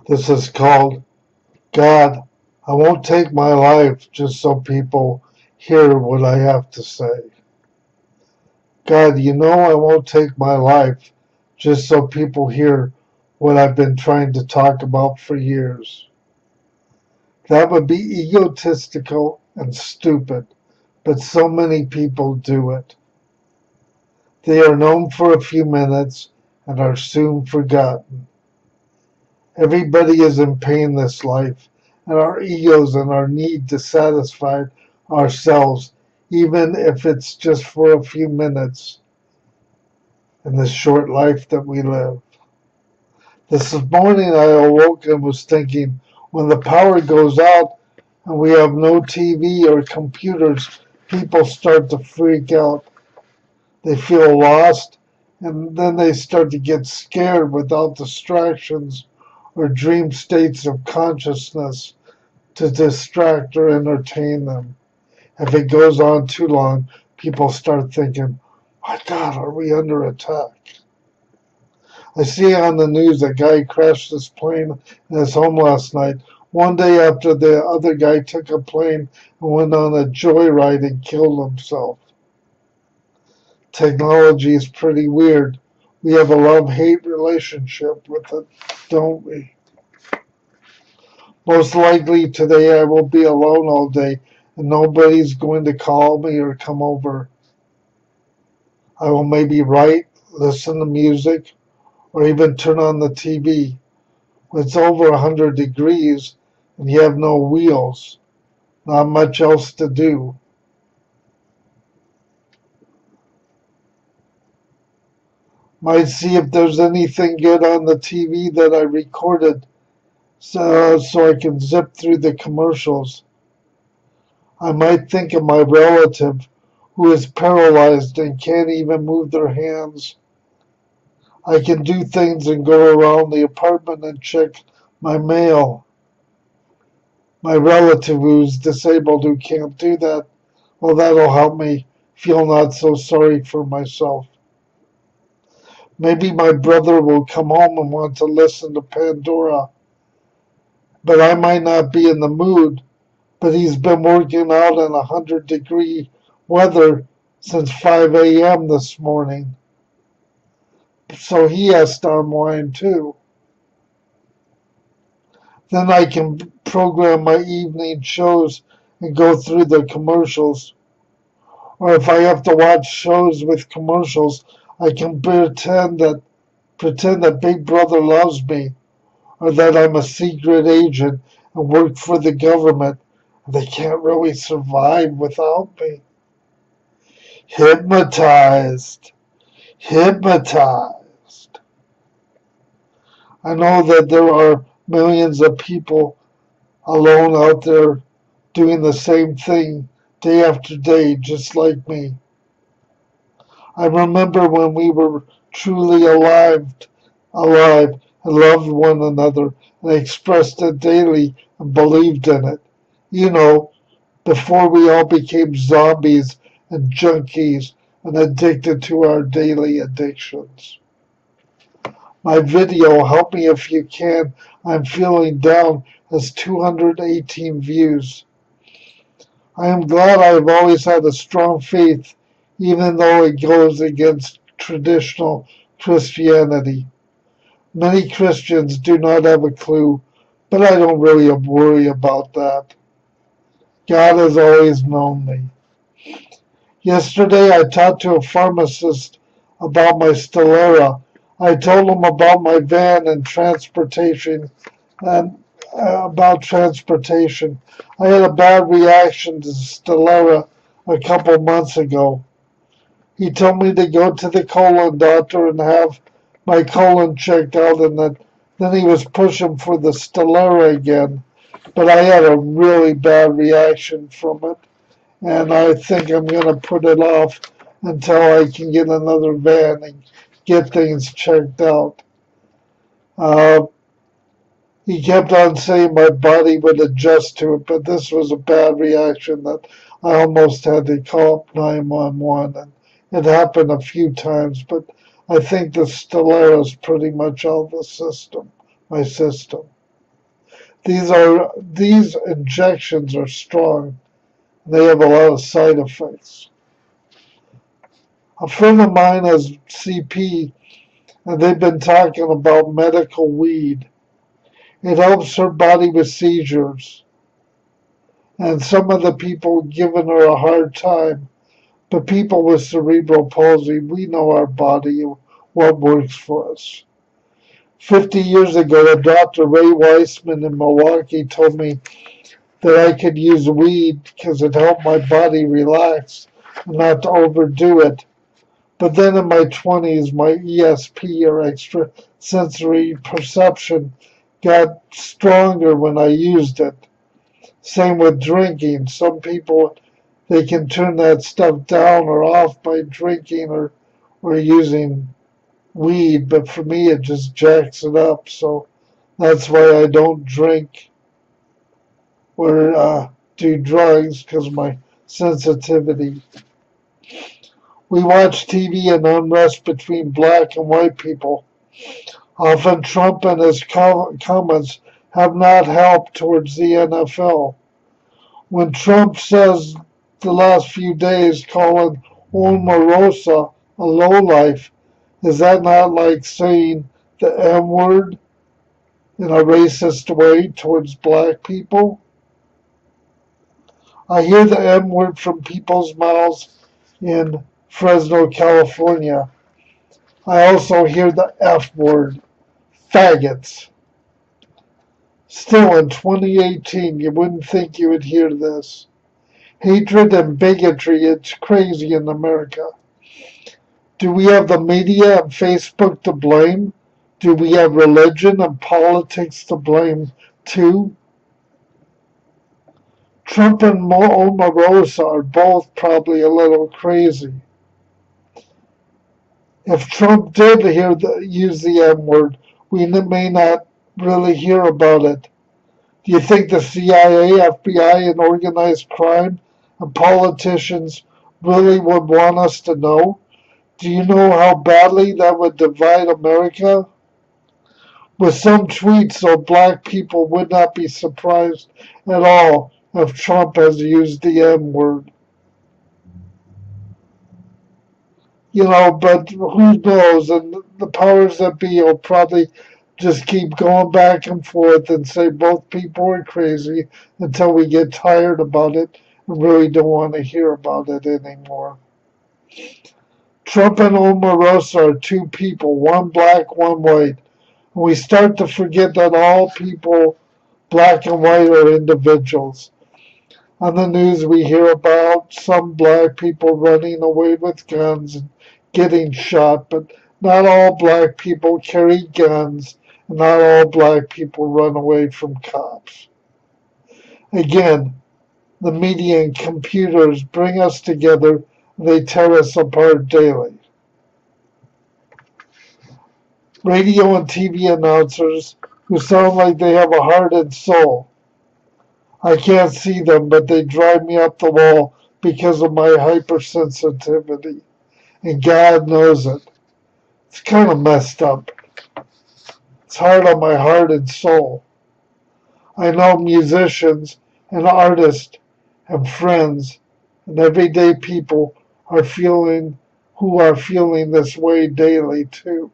This is called God, I Won't Take My Life Just So People Hear What I Have to Say. God, you know I won't take my life just so people hear what I've been trying to talk about for years. That would be egotistical and stupid, but so many people do it. They are known for a few minutes and are soon forgotten. Everybody is in pain this life, and our egos and our need to satisfy ourselves, even if it's just for a few minutes in this short life that we live. This morning I awoke and was thinking, when the power goes out and we have no TV or computers, people start to freak out. They feel lost, and then they start to get scared without distractions or dream states of consciousness to distract or entertain them. If it goes on too long, people start thinking, my God, are we under attack? I see on the news a guy crashed his plane in his home last night, one day after the other guy took a plane and went on a joyride and killed himself. Technology is pretty weird. We have a love-hate relationship with it, don't we? Most likely today I will be alone all day and nobody's going to call me or come over. I will maybe write, listen to music, or even turn on the TV. When it's over 100 degrees and you have no wheels, not much else to do. Might see if there's anything good on the TV that I recorded so I can zip through the commercials. I might think of my relative who is paralyzed and can't even move their hands. I can do things and go around the apartment and check my mail. My relative who's disabled who can't do that, well, that'll help me feel not so sorry for myself. Maybe my brother will come home and want to listen to Pandora, but I might not be in the mood. But he's been working out in 100-degree weather since 5 a.m. this morning, so he has to unwind too. Then I can program my evening shows and go through the commercials. Or if I have to watch shows with commercials, I can pretend that Big Brother loves me, or that I'm a secret agent and work for the government, and they can't really survive without me. Hypnotized. Hypnotized. I know that there are millions of people alone out there doing the same thing day after day, just like me. I remember when we were truly alive and loved one another and expressed it daily and believed in it. You know, before we all became zombies and junkies and addicted to our daily addictions. My video, Help Me If You Can, I'm Feeling Down, has 218 views. I am glad I have always had a strong faith, even though it goes against traditional Christianity. Many Christians do not have a clue, but I don't really worry about that. God has always known me. Yesterday I talked to a pharmacist about my Stellara. I told him about my van and transportation and about transportation. I had a bad reaction to Stellara a couple months ago. He told me to go to the colon doctor and have my colon checked out, and then he was pushing for the Stellara again. But I had a really bad reaction from it, and I think I'm going to put it off until I can get another van and get things checked out. Uh, he kept on saying my body would adjust to it, but this was a bad reaction that I almost had to call up 911. And it happened a few times, but I think the Stellara is pretty much out of the system, my system. These injections are strong. They have a lot of side effects. A friend of mine has CP, and they've been talking about medical weed. It helps her body with seizures, and some of the people giving her a hard time. But people with cerebral palsy, we know our body, what works for us. 50 years ago, Dr. Ray Weissman in Milwaukee told me that I could use weed because it helped my body relax and not to overdo it. But then in my 20s, my ESP or extrasensory perception got stronger when I used it. Same with drinking. Some people, they can turn that stuff down or off by drinking or using weed, but for me it just jacks it up. So that's why I don't drink or do drugs because of my sensitivity. We watch TV and unrest between black and white people. Often Trump and his comments have not helped towards the NFL. When Trump says the last few days calling Omarosa a lowlife, is that not like saying the M word in a racist way towards black people? I hear the M word from people's mouths in Fresno, California. I also hear the F word, faggots. Still, in 2018, you wouldn't think you would hear this. Hatred and bigotry, it's crazy in America. Do we have the media and Facebook to blame? Do we have religion and politics to blame too? Trump and Omarosa are both probably a little crazy. If Trump did use the M word, we may not really hear about it. Do you think the CIA, FBI, and organized crime and politicians really would want us to know? Do you know how badly that would divide America? With some tweets, so black people would not be surprised at all if Trump has used the M word. But who knows? And the powers that be will probably just keep going back and forth and say both people are crazy until we get tired about it and really don't want to hear about it anymore. Trump and Omarosa are two people, one black, one white. And we start to forget that all people, black and white, are individuals. On the news, we hear about some black people running away with guns and getting shot, but not all black people carry guns, and not all black people run away from cops. Again, the media and computers bring us together, and they tear us apart daily. Radio and TV announcers who sound like they have a heart and soul. I can't see them, but they drive me up the wall because of my hypersensitivity. And God knows it. It's kind of messed up. It's hard on my heart and soul. I know musicians and artists and friends and everyday people who are feeling this way daily too.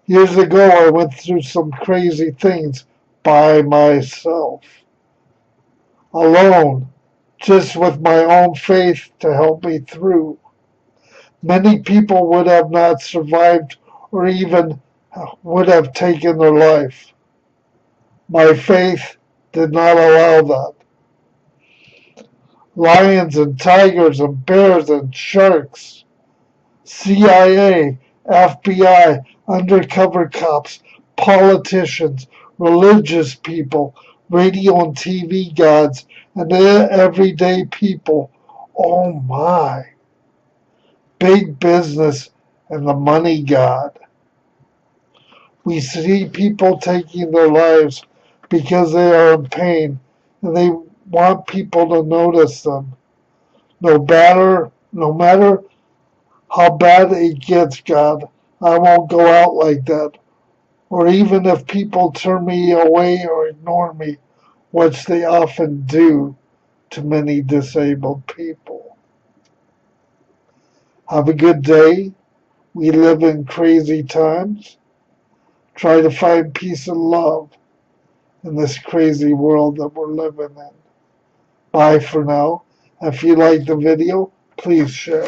Years ago, I went through some crazy things by myself, alone, just with my own faith to help me through. Many people would have not survived or even would have taken their life. My faith did not allow that. Lions and tigers and bears and sharks, CIA, FBI, undercover cops, politicians, religious people, radio and TV gods, and everyday people. Oh my. Big business and the money god. We see people taking their lives because they are in pain and they want people to notice them. No matter how bad it gets, God, I won't go out like that. or even if people turn me away or ignore me, which they often do to many disabled people. Have a good day. We live in crazy times. Try to find peace and love in this crazy world that we're living in. Bye for now. If you like the video, please share.